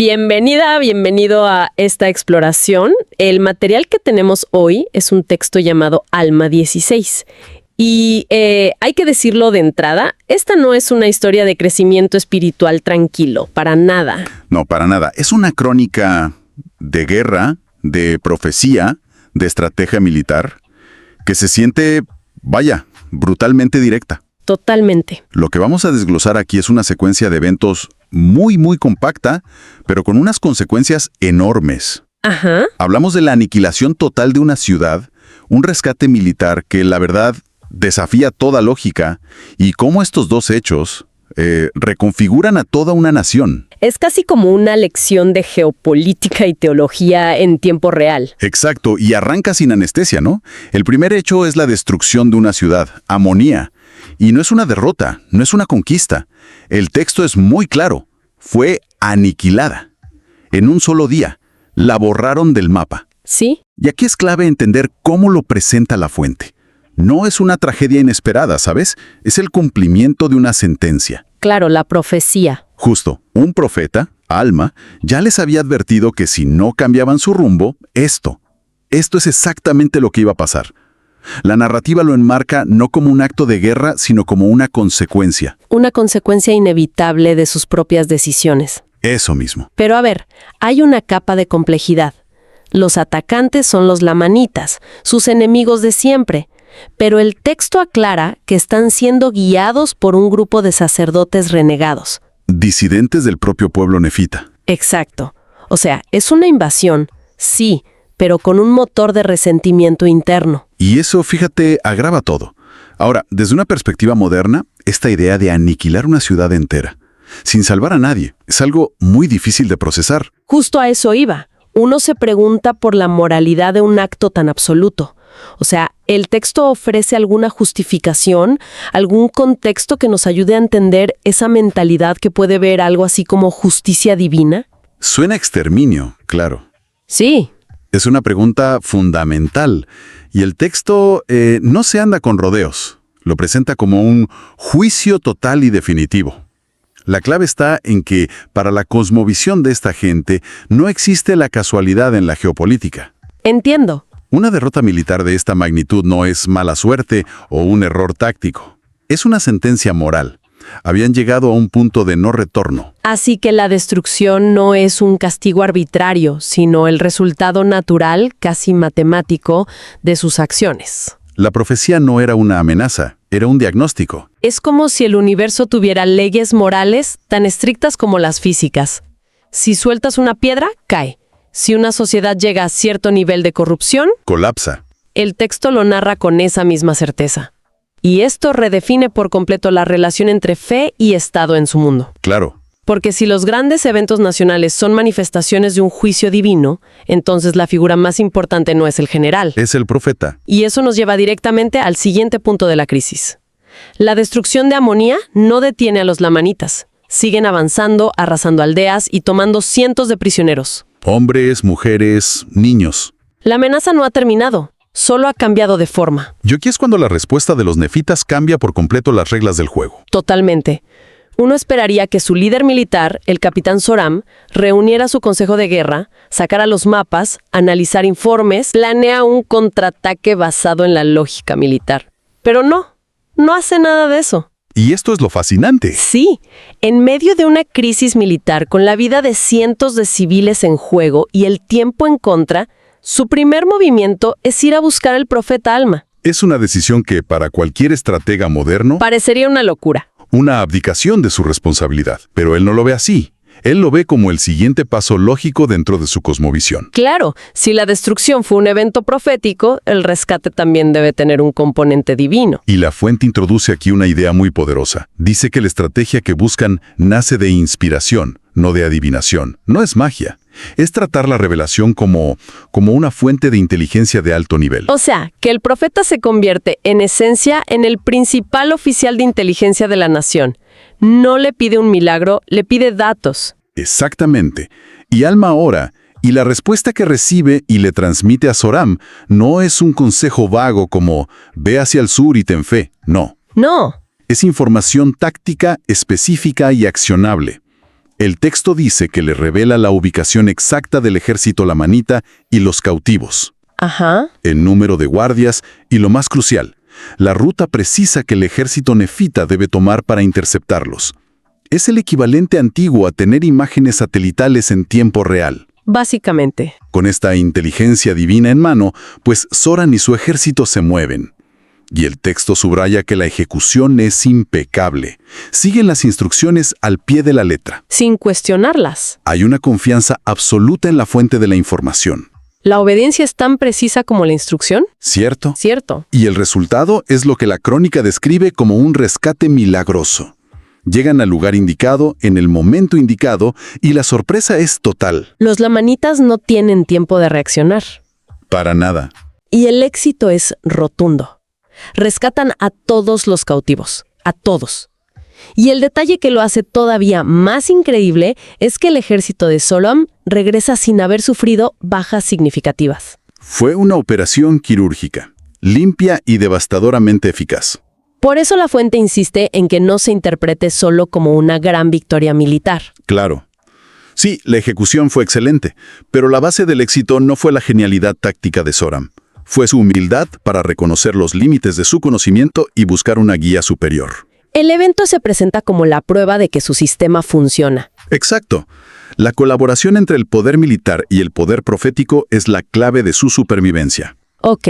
Bienvenida, bienvenido a esta exploración. El material que tenemos hoy es un texto llamado Alma 16. Y hay que decirlo de entrada, esta no es una historia de crecimiento espiritual tranquilo, para nada. No, para nada. Es una crónica de guerra, de profecía, de estrategia militar, que se siente, vaya, brutalmente directa. Totalmente. Lo que vamos a desglosar aquí es una secuencia de eventos muy compacta, pero con unas consecuencias enormes. Ajá. Hablamos de la aniquilación total de una ciudad, un rescate militar que, la verdad, desafía toda lógica, y cómo estos dos hechos reconfiguran a toda una nación. Es casi como una lección de geopolítica y teología en tiempo real. Exacto, y arranca sin anestesia, ¿no? El primer hecho es la destrucción de una ciudad, Amonía. Y no es una derrota, no es una conquista. El texto es muy claro. Fue aniquilada. En un solo día. La borraron del mapa. ¿Sí? Y aquí es clave entender cómo lo presenta la fuente. No es una tragedia inesperada, ¿sabes? Es el cumplimiento de una sentencia. Claro, la profecía. Justo, un profeta, Alma, ya les había advertido que si no cambiaban su rumbo, esto es exactamente lo que iba a pasar. La narrativa lo enmarca no como un acto de guerra, sino como una consecuencia. Una consecuencia inevitable de sus propias decisiones. Eso mismo. Pero a ver, hay una capa de complejidad. Los atacantes son los lamanitas, sus enemigos de siempre. Pero el texto aclara que están siendo guiados por un grupo de sacerdotes renegados. Disidentes del propio pueblo nefita. Exacto. O sea, es una invasión, sí, pero con un motor de resentimiento interno. Y eso, fíjate, agrava todo. Ahora, desde una perspectiva moderna, esta idea de aniquilar una ciudad entera, sin salvar a nadie, es algo muy difícil de procesar. Justo a eso iba. Uno se pregunta por la moralidad de un acto tan absoluto. O sea, ¿el texto ofrece alguna justificación, algún contexto que nos ayude a entender esa mentalidad que puede ver algo así como justicia divina? Suena a exterminio, claro. Sí. Es una pregunta fundamental, y el texto no se anda con rodeos. Lo presenta como un juicio total y definitivo. La clave está en que, para la cosmovisión de esta gente, no existe la casualidad en la geopolítica. Entiendo. Una derrota militar de esta magnitud no es mala suerte o un error táctico. Es una sentencia moral. Habían llegado a un punto de no retorno. Así que la destrucción no es un castigo arbitrario, sino el resultado natural, casi matemático, de sus acciones. La profecía no era una amenaza, era un diagnóstico. Es como si el universo tuviera leyes morales tan estrictas como las físicas. Si sueltas una piedra, cae. Si una sociedad llega a cierto nivel de corrupción, colapsa. El texto lo narra con esa misma certeza. Y esto redefine por completo la relación entre fe y Estado en su mundo. Claro. Porque si los grandes eventos nacionales son manifestaciones de un juicio divino, entonces la figura más importante no es el general. Es el profeta. Y eso nos lleva directamente al siguiente punto de la crisis. La destrucción de Amonía no detiene a los lamanitas. Siguen avanzando, arrasando aldeas y tomando cientos de prisioneros. Hombres, mujeres, niños. La amenaza no ha terminado, solo ha cambiado de forma. Y aquí es cuando la respuesta de los nefitas cambia por completo las reglas del juego. Totalmente. Uno esperaría que su líder militar, el capitán Zoram, reuniera su consejo de guerra, sacara los mapas, analizara informes, planea un contraataque basado en la lógica militar. Pero no hace nada de eso. Y esto es lo fascinante. Sí, en medio de una crisis militar con la vida de cientos de civiles en juego y el tiempo en contra, su primer movimiento es ir a buscar al profeta Alma. Es una decisión que, para cualquier estratega moderno, parecería una locura. Una abdicación de su responsabilidad. Pero él no lo ve así. Él lo ve como el siguiente paso lógico dentro de su cosmovisión. Claro, si la destrucción fue un evento profético, el rescate también debe tener un componente divino. Y la fuente introduce aquí una idea muy poderosa. Dice que la estrategia que buscan nace de inspiración, no de adivinación. No es magia. Es tratar la revelación como una fuente de inteligencia de alto nivel. O sea, que el profeta se convierte, en esencia, en el principal oficial de inteligencia de la nación. No le pide un milagro, le pide datos. Exactamente. Y Alma ora, y la respuesta que recibe y le transmite a Zoram no es un consejo vago como «ve hacia el sur y ten fe». No. No. Es información táctica, específica y accionable. El texto dice que le revela la ubicación exacta del ejército lamanita y los cautivos, Ajá. el número de guardias y, lo más crucial, la ruta precisa que el ejército nefita debe tomar para interceptarlos. Es el equivalente antiguo a tener imágenes satelitales en tiempo real. Básicamente. Con esta inteligencia divina en mano, pues Zoran y su ejército se mueven. Y el texto subraya que la ejecución es impecable. Siguen las instrucciones al pie de la letra. Sin cuestionarlas. Hay una confianza absoluta en la fuente de la información. ¿La obediencia es tan precisa como la instrucción? ¿Cierto? Cierto. Y el resultado es lo que la crónica describe como un rescate milagroso. Llegan al lugar indicado, en el momento indicado, y la sorpresa es total. Los lamanitas no tienen tiempo de reaccionar. Para nada. Y el éxito es rotundo. Rescatan a todos los cautivos. A todos. Y el detalle que lo hace todavía más increíble es que el ejército de Zoram regresa sin haber sufrido bajas significativas. Fue una operación quirúrgica, limpia y devastadoramente eficaz. Por eso la fuente insiste en que no se interprete solo como una gran victoria militar. Claro. Sí, la ejecución fue excelente, pero la base del éxito no fue la genialidad táctica de Zoram. Fue su humildad para reconocer los límites de su conocimiento y buscar una guía superior. El evento se presenta como la prueba de que su sistema funciona. Exacto. La colaboración entre el poder militar y el poder profético es la clave de su supervivencia. Ok,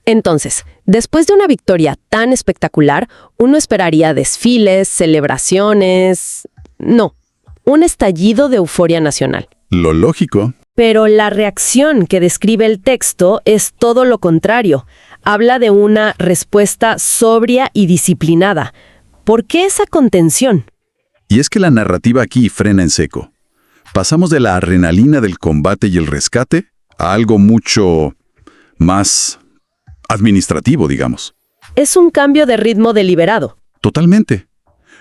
entonces, después de una victoria tan espectacular, uno esperaría desfiles, celebraciones... No, un estallido de euforia nacional. Lo lógico. Pero la reacción que describe el texto es todo lo contrario. Habla de una respuesta sobria y disciplinada. ¿Por qué esa contención? Y es que la narrativa aquí frena en seco. Pasamos de la adrenalina del combate y el rescate a algo mucho más administrativo, digamos. Es un cambio de ritmo deliberado. Totalmente.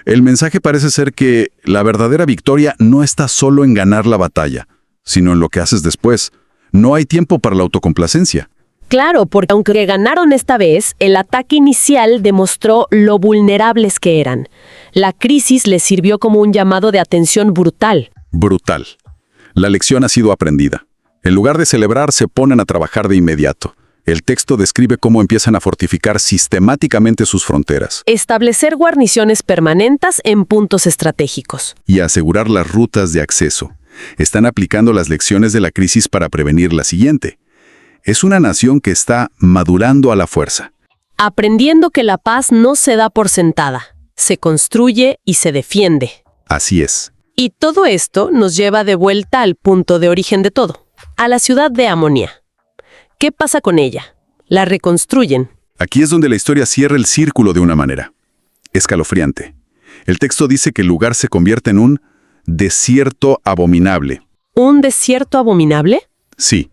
El mensaje parece ser que la verdadera victoria no está solo en ganar la batalla, sino en lo que haces después. No hay tiempo para la autocomplacencia. Claro, porque aunque ganaron esta vez, el ataque inicial demostró lo vulnerables que eran. La crisis les sirvió como un llamado de atención brutal. Brutal. La lección ha sido aprendida. En lugar de celebrar, se ponen a trabajar de inmediato. El texto describe cómo empiezan a fortificar sistemáticamente sus fronteras. Establecer guarniciones permanentes en puntos estratégicos. Y asegurar las rutas de acceso. Están aplicando las lecciones de la crisis para prevenir la siguiente. Es una nación que está madurando a la fuerza. Aprendiendo que la paz no se da por sentada. Se construye y se defiende. Así es. Y todo esto nos lleva de vuelta al punto de origen de todo, a la ciudad de Amonia. ¿Qué pasa con ella? La reconstruyen. Aquí es donde la historia cierra el círculo de una manera escalofriante. El texto dice que el lugar se convierte en un desierto abominable. ¿Un desierto abominable? Sí.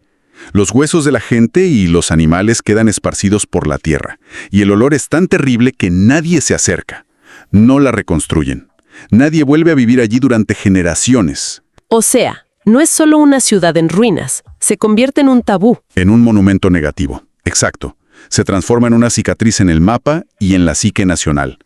Los huesos de la gente y los animales quedan esparcidos por la tierra, y el olor es tan terrible que nadie se acerca. No la reconstruyen. Nadie vuelve a vivir allí durante generaciones. O sea, no es solo una ciudad en ruinas, se convierte en un tabú. En un monumento negativo. Exacto. Se transforma en una cicatriz en el mapa y en la psique nacional.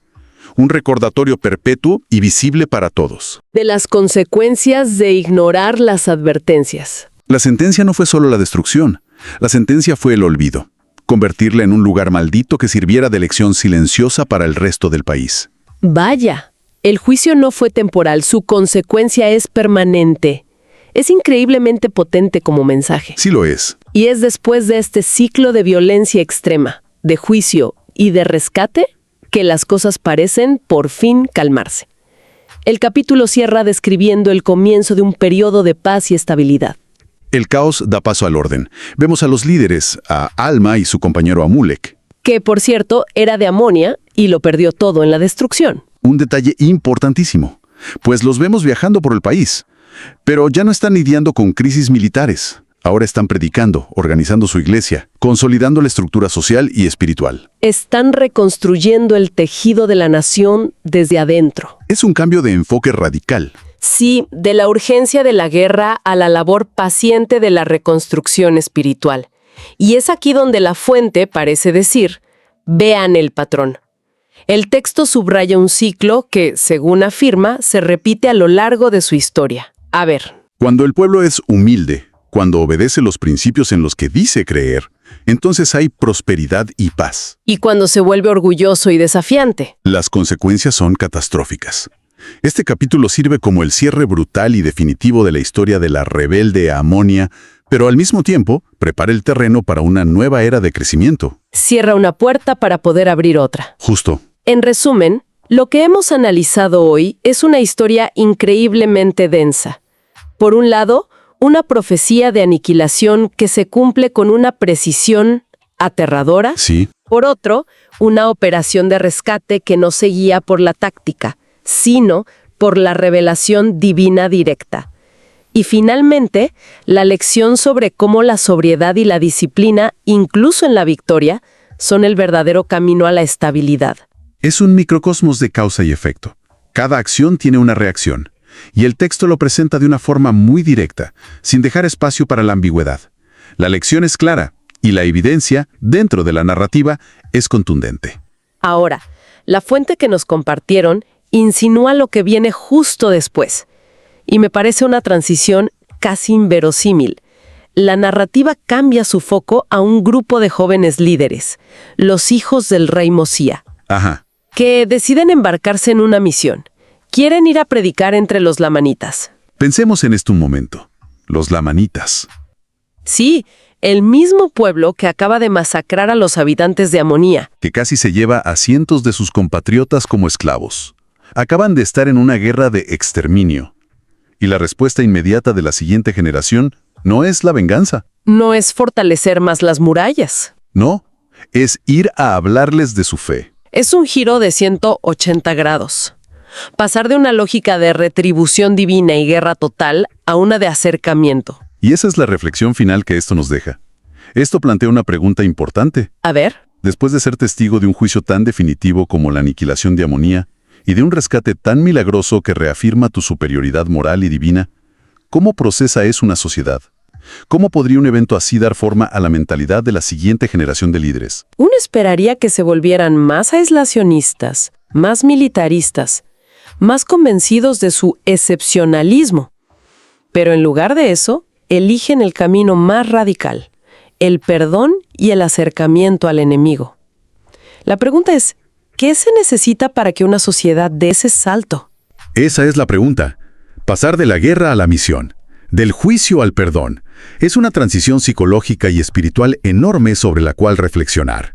Un recordatorio perpetuo y visible para todos. De las consecuencias de ignorar las advertencias. La sentencia no fue solo la destrucción. La sentencia fue el olvido. Convertirla en un lugar maldito que sirviera de lección silenciosa para el resto del país. Vaya, el juicio no fue temporal, su consecuencia es permanente. Es increíblemente potente como mensaje. Sí lo es. Y es después de este ciclo de violencia extrema, de juicio y de rescate, que las cosas parecen por fin calmarse. El capítulo cierra describiendo el comienzo de un periodo de paz y estabilidad. El caos da paso al orden. Vemos a los líderes, a Alma y su compañero Amulek. Que, por cierto, era de Amonia y lo perdió todo en la destrucción. Un detalle importantísimo, pues los vemos viajando por el país. Pero ya no están lidiando con crisis militares. Ahora están predicando, organizando su iglesia, consolidando la estructura social y espiritual. Están reconstruyendo el tejido de la nación desde adentro. Es un cambio de enfoque radical. Sí, de la urgencia de la guerra a la labor paciente de la reconstrucción espiritual. Y es aquí donde la fuente parece decir, vean el patrón. El texto subraya un ciclo que, según afirma, se repite a lo largo de su historia. A ver. Cuando el pueblo es humilde, cuando obedece los principios en los que dice creer, entonces hay prosperidad y paz. Y cuando se vuelve orgulloso y desafiante. Las consecuencias son catastróficas. Este capítulo sirve como el cierre brutal y definitivo de la historia de la rebelde Amonia, pero al mismo tiempo prepara el terreno para una nueva era de crecimiento. Cierra una puerta para poder abrir otra. Justo. En resumen, lo que hemos analizado hoy es una historia increíblemente densa. Por un lado, una profecía de aniquilación que se cumple con una precisión aterradora. Sí. Por otro, una operación de rescate que no se guía por la táctica, sino por la revelación divina directa. Y finalmente, la lección sobre cómo la sobriedad y la disciplina, incluso en la victoria, son el verdadero camino a la estabilidad. Es un microcosmos de causa y efecto. Cada acción tiene una reacción, y el texto lo presenta de una forma muy directa, sin dejar espacio para la ambigüedad. La lección es clara, y la evidencia, dentro de la narrativa, es contundente. Ahora, la fuente que nos compartieron insinúa lo que viene justo después, y me parece una transición casi inverosímil. La narrativa cambia su foco a un grupo de jóvenes líderes, los hijos del rey Mosía, Ajá. que deciden embarcarse en una misión. Quieren ir a predicar entre los lamanitas. Pensemos en esto un momento. Los lamanitas. Sí, el mismo pueblo que acaba de masacrar a los habitantes de Amonía. Que casi se lleva a cientos de sus compatriotas como esclavos. Acaban de estar en una guerra de exterminio. Y la respuesta inmediata de la siguiente generación no es la venganza. No es fortalecer más las murallas. No, es ir a hablarles de su fe. Es un giro de 180 grados. Pasar de una lógica de retribución divina y guerra total a una de acercamiento. Y esa es la reflexión final que esto nos deja. Esto plantea una pregunta importante. A ver. Después de ser testigo de un juicio tan definitivo como la aniquilación de Amonía y de un rescate tan milagroso que reafirma tu superioridad moral y divina, ¿cómo procesa eso una sociedad? ¿Cómo podría un evento así dar forma a la mentalidad de la siguiente generación de líderes? Uno esperaría que se volvieran más aislacionistas, más militaristas, más convencidos de su excepcionalismo. Pero en lugar de eso, eligen el camino más radical, el perdón y el acercamiento al enemigo. La pregunta es, ¿qué se necesita para que una sociedad dé ese salto? Esa es la pregunta. Pasar de la guerra a la misión, del juicio al perdón, es una transición psicológica y espiritual enorme sobre la cual reflexionar.